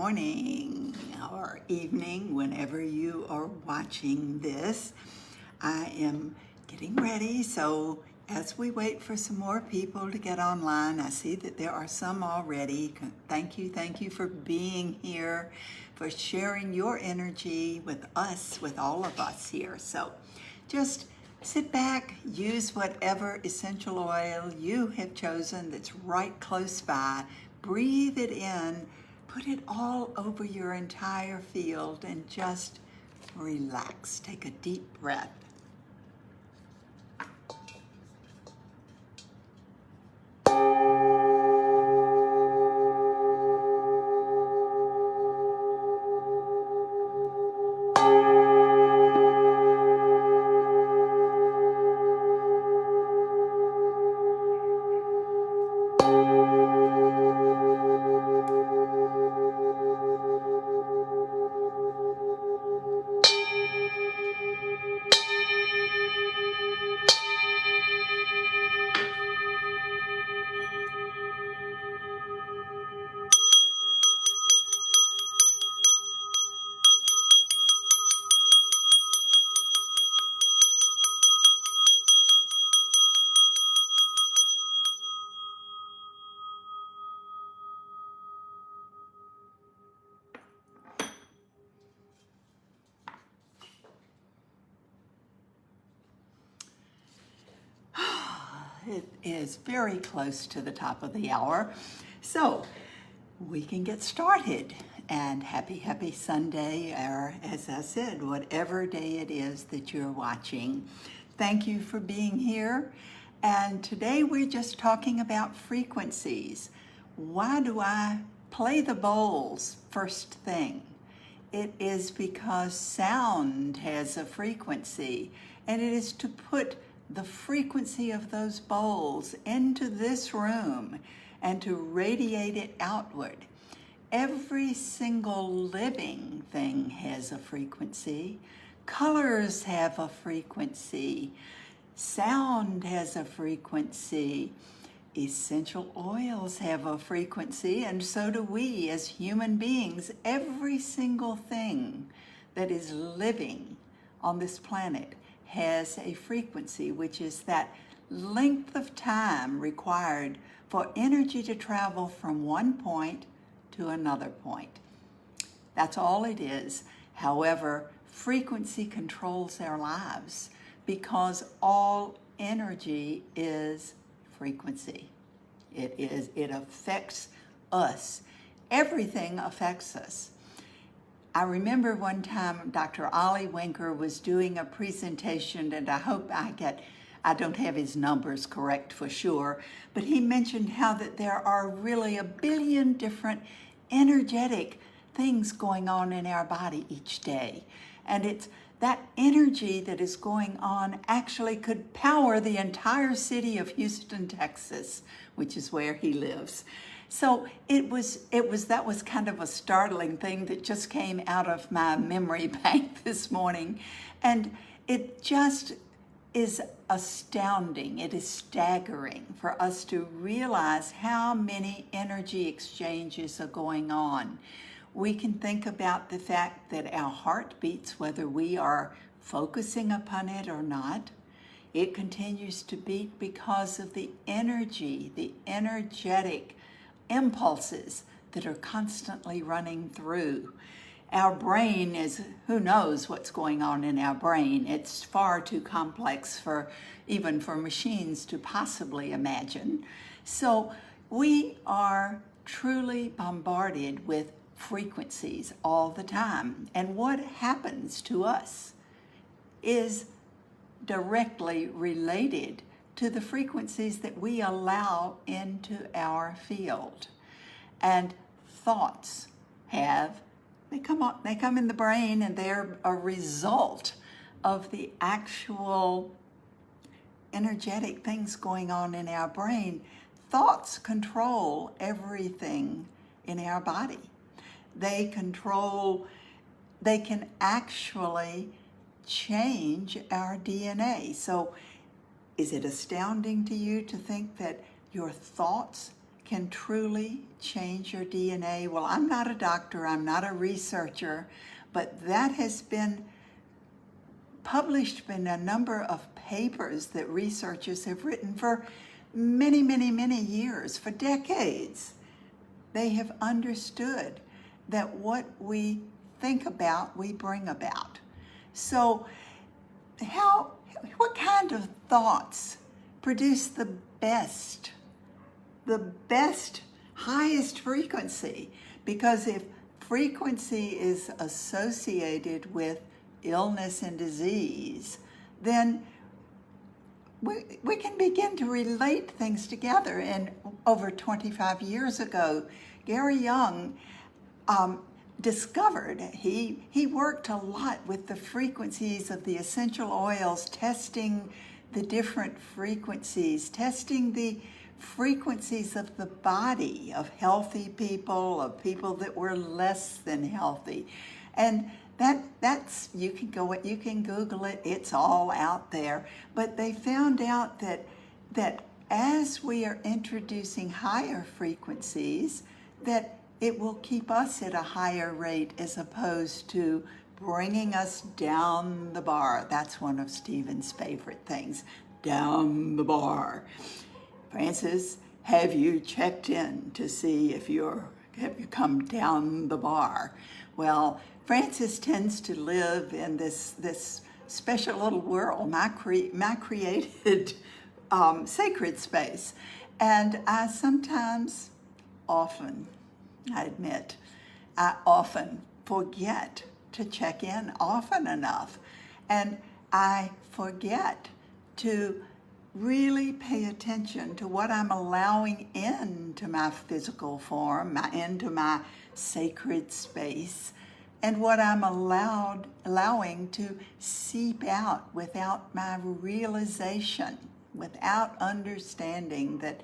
morning or evening, whenever you are watching this. I am getting ready, so as we wait for some more people to get online, I see that there are some already. Thank you for being here, for sharing your energy with us, with all of us here. So just sit back, use whatever essential oil you have chosen that's right close by, breathe it in, put it all over your entire field, and just relax. Take a deep breath. It is very close to the top of the hour, so we can get started. And happy Sunday, or as I said, whatever day it is that you're watching. Thank you for being here. And today we're just talking about frequencies. Why do I play the bowls first thing? It is because sound has a frequency, and it is to put the frequency of those bowls into this room and to radiate it outward. Every single living thing has a frequency. Colors have a frequency. Sound has a frequency. Essential oils have a frequency, and so do we as human beings. Every single thing that is living on this planet has a frequency, which is that length of time required for energy to travel from one point to another point. That's all it is. However, frequency controls our lives because all energy is frequency. It affects us. Everything affects us. I remember one time Dr. Ollie Winker was doing a presentation, and I hope I don't have his numbers correct for sure, but he mentioned how that there are really 1 billion different energetic things going on in our body each day. And it's that energy that is going on actually could power the entire city of Houston, Texas, which is where he lives. So that was kind of a startling thing that just came out of my memory bank this morning. And it just is astounding. It is staggering for us to realize how many energy exchanges are going on. We can think about the fact that our heart beats whether we are focusing upon it or not. It continues to beat because of the energy, the energetic impulses that are constantly running through. Our brain who knows what's going on in our brain. It's far too complex even for machines to possibly imagine. So we are truly bombarded with frequencies all the time. And what happens to us is directly related to the frequencies that we allow into our field. And thoughts they come in the brain, and they're a result of the actual energetic things going on in our brain. Thoughts control everything in our body. They can actually change our DNA. So is it astounding to you to think that your thoughts can truly change your DNA. Well, I'm not a doctor, I'm not a researcher, but that has been published in a number of papers that researchers have written for many, many, many years, for decades. They have understood that what we think about, we bring about. So what kind of thoughts produce the best, highest frequency? Because if frequency is associated with illness and disease, then we can begin to relate things together. And over 25 years ago, Gary Young discovered, he worked a lot with the frequencies of the essential oils, testing the different frequencies, testing the frequencies of the body of healthy people, of people that were less than healthy. And that's you can Google it, it's all out there. But they found out that as we are introducing higher frequencies, that it will keep us at a higher rate as opposed to bringing us down the bar. That's one of Stephen's favorite things, down the bar. Francis, have you checked in to see if have you come down the bar? Well, Francis tends to live in this special little world, my created sacred space. And I sometimes, often, I admit, I often forget to check in often enough. And I forget to really pay attention to what I'm allowing into my physical form, into my sacred space, and what I'm allowing to seep out without my realization, without understanding that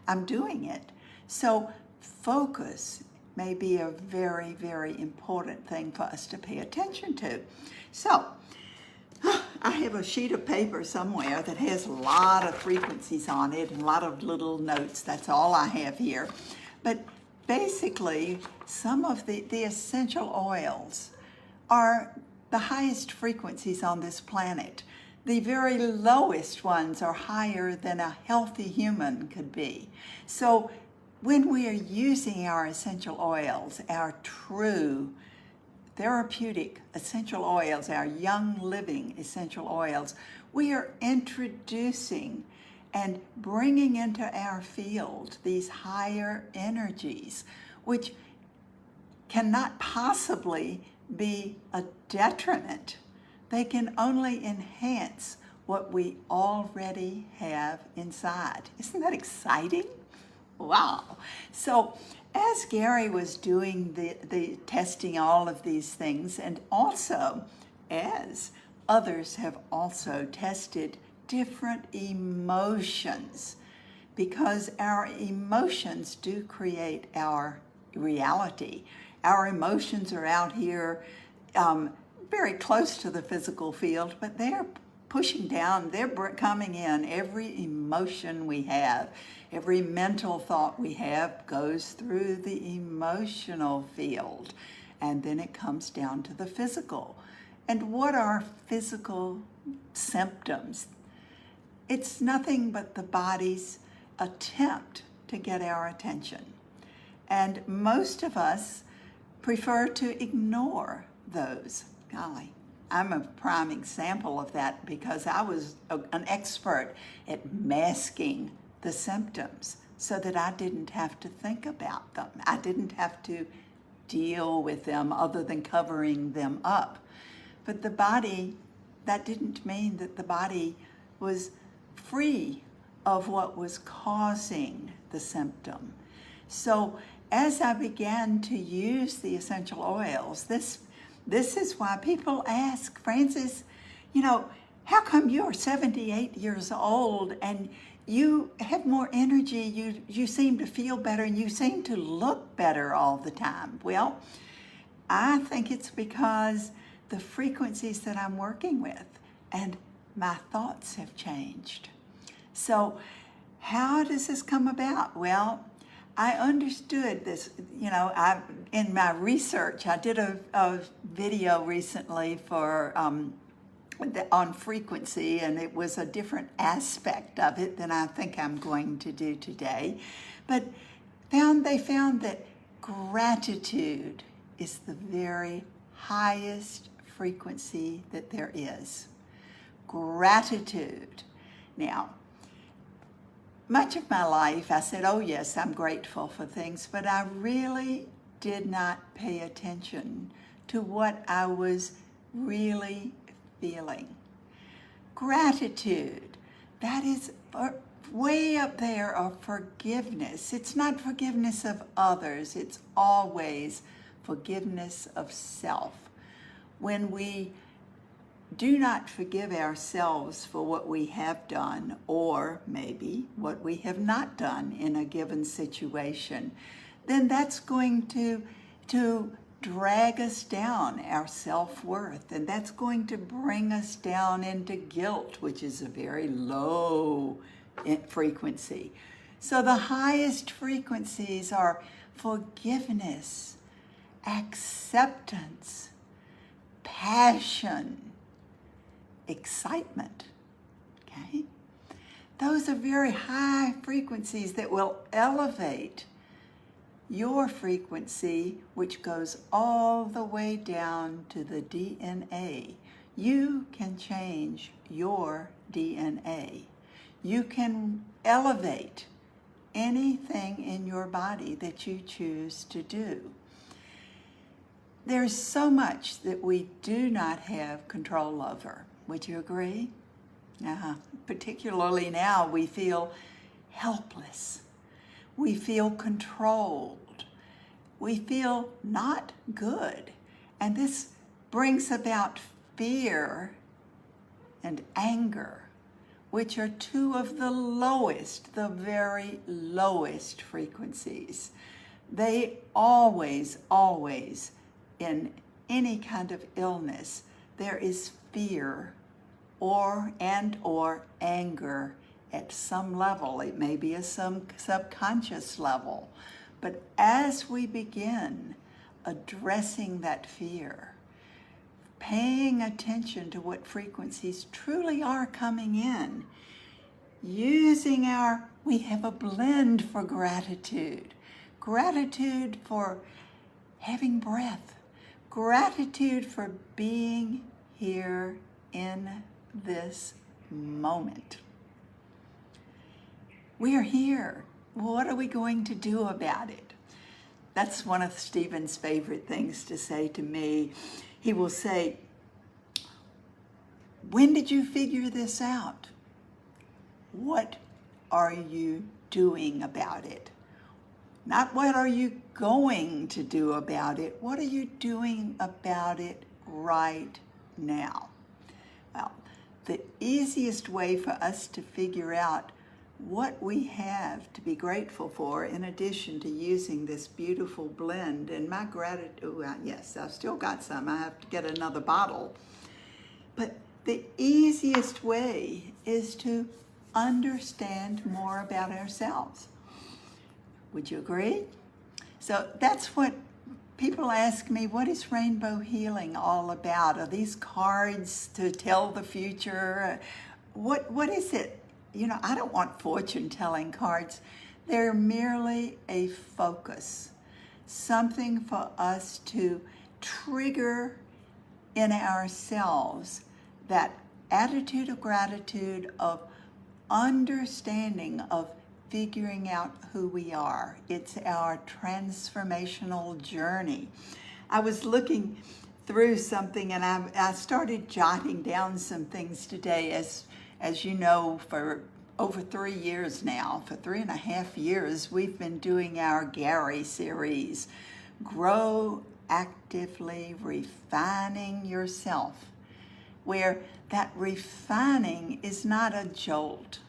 I'm doing it. So focus may be a very, very important thing for us to pay attention to. So I have a sheet of paper somewhere that has a lot of frequencies on it and a lot of little notes. That's all I have here. But basically, some of the essential oils are the highest frequencies on this planet. The very lowest ones are higher than a healthy human could be. So when we are using our essential oils, our true therapeutic essential oils, our young living essential oils, we are introducing and bringing into our field these higher energies, which cannot possibly be a detriment. They can only enhance what we already have inside. Isn't that exciting? Wow. So as Gary was doing the testing all of these things, and also as others have also tested different emotions, because our emotions do create our reality. Our emotions are out here very close to the physical field, but they're pushing down, they're coming in. Every emotion we have, every mental thought we have goes through the emotional field, and then it comes down to the physical. And what are physical symptoms? It's nothing but the body's attempt to get our attention. And most of us prefer to ignore those. Golly, I'm a prime example of that because I was an expert at masking the symptoms so that I didn't have to think about them. I didn't have to deal with them other than covering them up. But the body, that didn't mean that the body was free of what was causing the symptom. So as I began to use the essential oils, this is why people ask, Francis, how come you're 78 years old and you have more energy, you seem to feel better, and you seem to look better all the time? Well, I think it's because the frequencies that I'm working with and my thoughts have changed. So how does this come about? Well, I understood this, in my research, I did a video recently for on frequency, and it was a different aspect of it than I think I'm going to do today. But they found that gratitude is the very highest frequency that there is. Gratitude. Now, much of my life, I said, oh yes, I'm grateful for things, but I really did not pay attention to what I was really feeling. Gratitude, that is way up there of forgiveness. It's not forgiveness of others, it's always forgiveness of self. When we do not forgive ourselves for what we have done, or maybe what we have not done in a given situation, then that's going to drag us down, our self-worth, and that's going to bring us down into guilt, which is a very low frequency. So the highest frequencies are forgiveness, acceptance, passion, excitement, okay? Those are very high frequencies that will elevate your frequency, which goes all the way down to the DNA. You can change your DNA. You can elevate anything in your body that you choose to do. There's so much that we do not have control over. Would you agree? Particularly now, we feel helpless. We feel controlled. We feel not good. And this brings about fear and anger, which are two of the lowest, the very lowest frequencies. They always, in any kind of illness, there is fear or anger at some level. It may be some subconscious level. But as we begin addressing that fear, paying attention to what frequencies truly are coming in, we have a blend for gratitude. Gratitude for having breath. Gratitude for being here in this moment. We are here. What are we going to do about it? That's one of Stephen's favorite things to say to me. He will say, when did you figure this out? What are you doing about it? Not what are you going to do about it? What are you doing about it right now? Well, the easiest way for us to figure out what we have to be grateful for, in addition to using this beautiful blend, and my gratitude, yes, I've still got some. I have to get another bottle. But the easiest way is to understand more about ourselves. Would you agree? So that's what people ask me, what is rainbow healing all about? Are these cards to tell the future? What is it? I don't want fortune-telling cards. They're merely a focus, something for us to trigger in ourselves that attitude of gratitude, of understanding, of figuring out who we are. It's our transformational journey. I was looking through something, and I started jotting down some things today. As you know, for over 3 years now, for 3.5 years, we've been doing our Gary series, Grow Actively Refining Yourself, where that refining is not a jolt.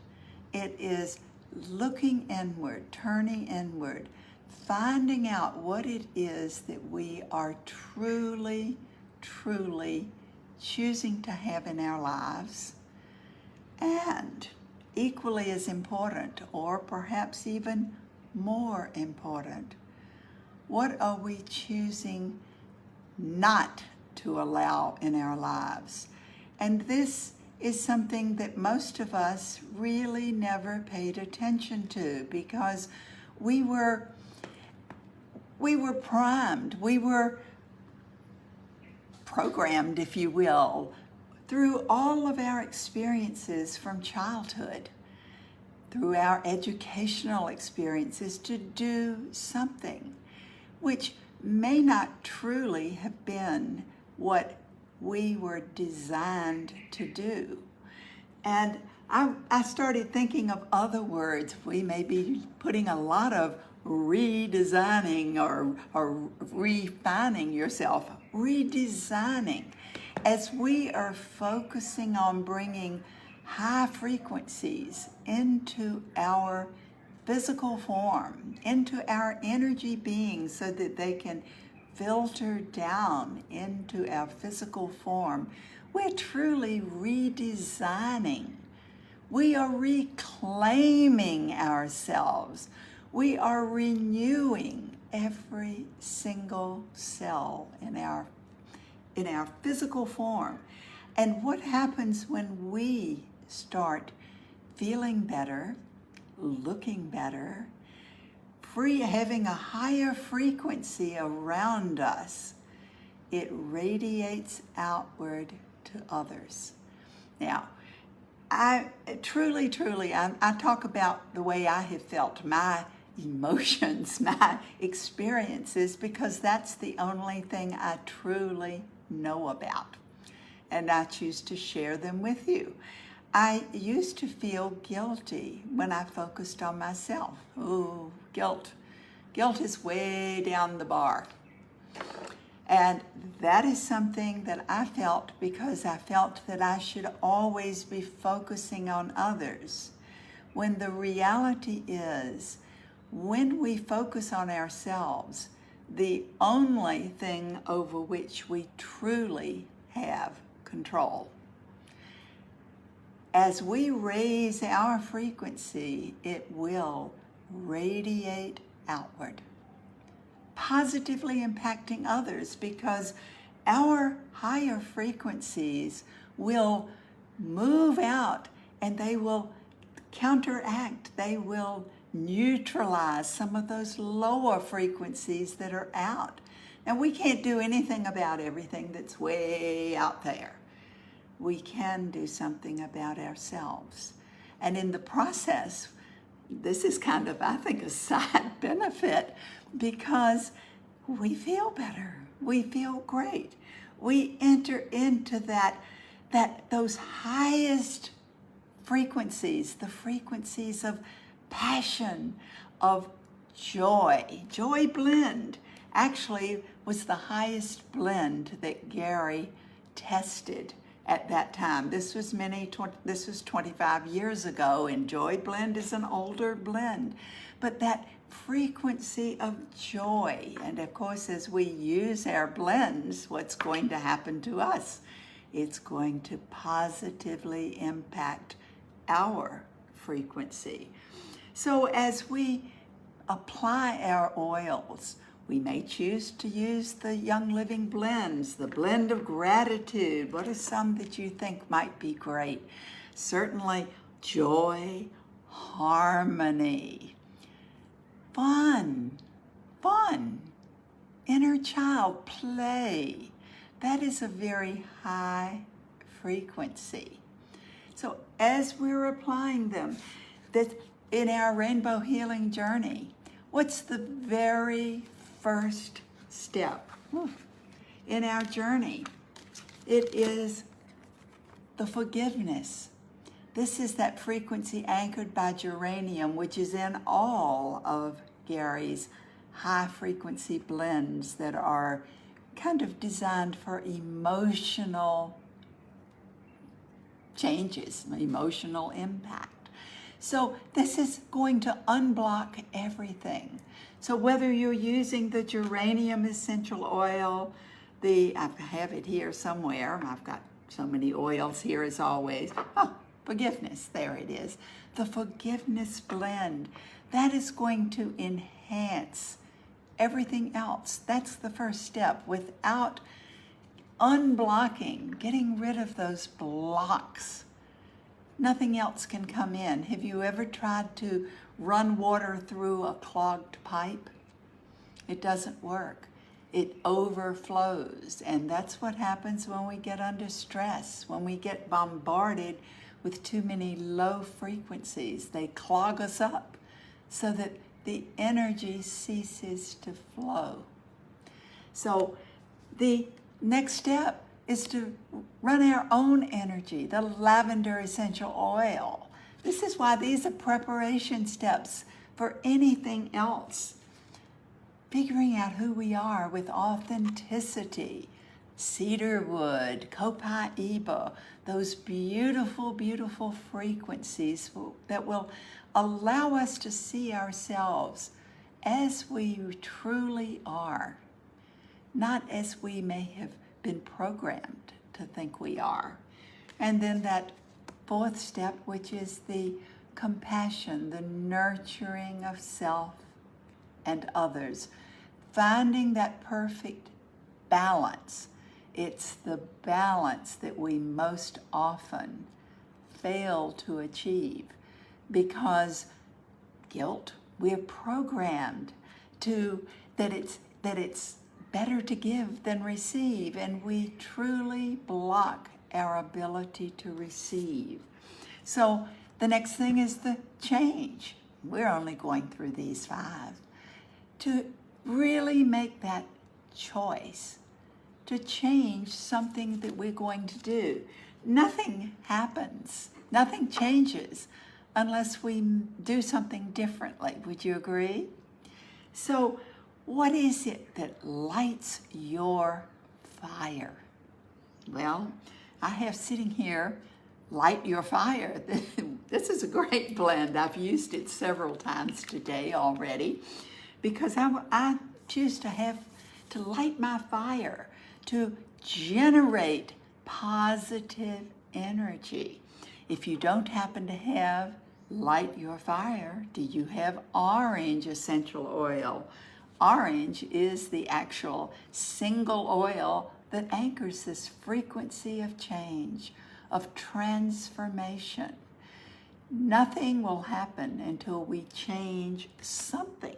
It is looking inward, turning inward, finding out what it is that we are truly choosing to have in our lives. And equally as important, or perhaps even more important? What are we choosing not to allow in our lives? And this is something that most of us really never paid attention to, because we were primed, we were programmed, if you will, through all of our experiences from childhood, through our educational experiences, to do something which may not truly have been what we were designed to do. And I started thinking of other words. We may be putting a lot of redesigning or refining yourself, redesigning, as we are focusing on bringing high frequencies into our physical form, into our energy being, so that they can filter down into our physical form. We're truly redesigning. We are reclaiming ourselves. We are renewing every single cell in our physical form. And what happens when we start feeling better, looking better, having a higher frequency around us? It radiates outward to others. Now, I truly, I talk about the way I have felt, my emotions, my experiences, because that's the only thing I truly know about. And I choose to share them with you. I used to feel guilty when I focused on myself. Oh, guilt. Guilt is way down the bar. And that is something that I felt because I felt that I should always be focusing on others. When the reality is, when we focus on ourselves, the only thing over which we truly have control. As we raise our frequency, it will radiate outward, positively impacting others, because our higher frequencies will move out and they will counteract, they will neutralize some of those lower frequencies that are out. Now, we can't do anything about everything that's way out there. We can do something about ourselves. And in the process, this is kind of, I think, a side benefit, because we feel better. We feel great. We enter into those highest frequencies, the frequencies of passion, of joy. Joy blend actually was the highest blend that Gary tested at that time. This was 25 years ago, and joy blend is an older blend. But that frequency of joy, and of course, as we use our blends, what's going to happen to us? It's going to positively impact our frequency. So as we apply our oils, we may choose to use the Young Living blends, the blend of gratitude. What are some that you think might be great? Certainly joy, harmony, fun, inner child, play. That is a very high frequency. So as we're applying them, that in our rainbow healing journey, what's the very first step in our journey? It is the forgiveness. This is that frequency anchored by geranium, which is in all of Gary's high frequency blends that are kind of designed for emotional changes, emotional impact. So this is going to unblock everything. So whether you're using the geranium essential oil, I have it here somewhere. I've got so many oils here as always. Oh, Forgiveness, there it is. The forgiveness blend, that is going to enhance everything else. That's the first step. Without unblocking, getting rid of those blocks, nothing else can come in. Have you ever tried to run water through a clogged pipe? It doesn't work. It overflows. And that's what happens when we get under stress, when we get bombarded with too many low frequencies. They clog us up so that the energy ceases to flow. So the next step is to run our own energy, the lavender essential oil. This is why these are preparation steps for anything else. Figuring out who we are with authenticity. Cedarwood, copaiba, those beautiful, beautiful frequencies that will allow us to see ourselves as we truly are, not as we may have been programmed to think we are. And then that fourth step, which is the compassion, the nurturing of self and others, finding that perfect balance. It's the balance that we most often fail to achieve because guilt, we're programmed to that it's better to give than receive, and we truly block our ability to receive. So the next thing is the change. We're only going through these 5. To really make that choice to change something that we're going to do. Nothing happens, nothing changes unless we do something differently. Would you agree? So what is it that lights your fire? Well, I have sitting here, Light Your Fire. This is a great blend. I've used it several times today already because I choose to light my fire, to generate positive energy. If you don't happen to have Light Your Fire, do you have orange essential oil? Orange is the actual single oil that anchors this frequency of change, of transformation. Nothing will happen until we change something.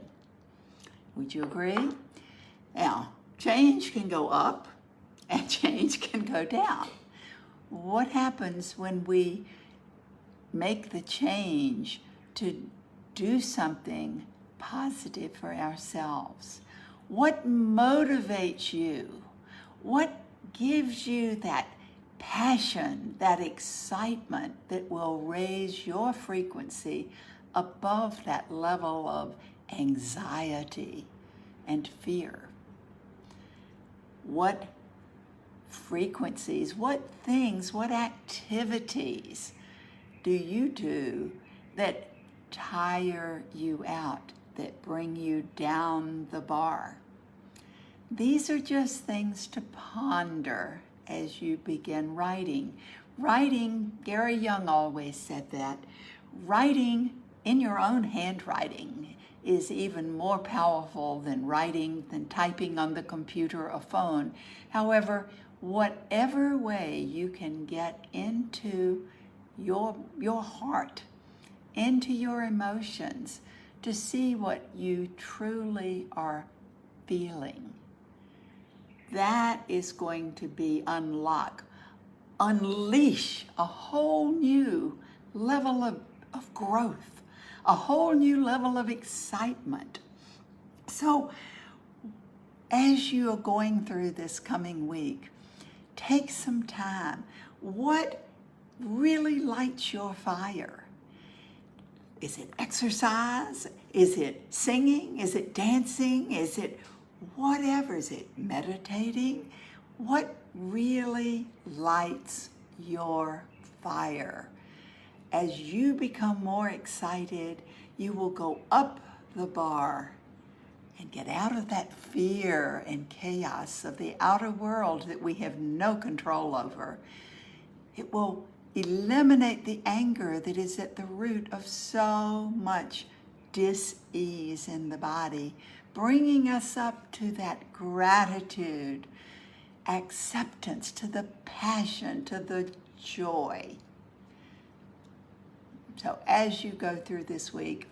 Would you agree? Now, change can go up and change can go down. What happens when we make the change to do something positive for ourselves? What motivates you? What gives you that passion, that excitement that will raise your frequency above that level of anxiety and fear? What frequencies, what things, what activities do you do that tire you out, that bring you down the bar? These are just things to ponder as you begin writing. Writing, Gary Young always said that, writing in your own handwriting is even more powerful than typing on the computer or phone. However, whatever way you can get into your heart, into your emotions, to see what you truly are feeling, that is going to be unleash a whole new level of growth, a whole new level of excitement. So as you are going through this coming week, take some time. What really lights your fire? Is it exercise? Is it singing? Is it dancing? Is it whatever? Is it meditating? What really lights your fire? As you become more excited, you will go up the bar and get out of that fear and chaos of the outer world that we have no control over. It will eliminate the anger that is at the root of so much dis-ease in the body, bringing us up to that gratitude, acceptance, to the passion, to the joy. So as you go through this week,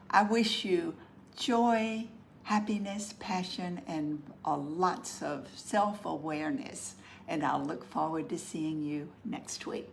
I wish you joy, happiness, passion, and lots of self-awareness. And I'll look forward to seeing you next week.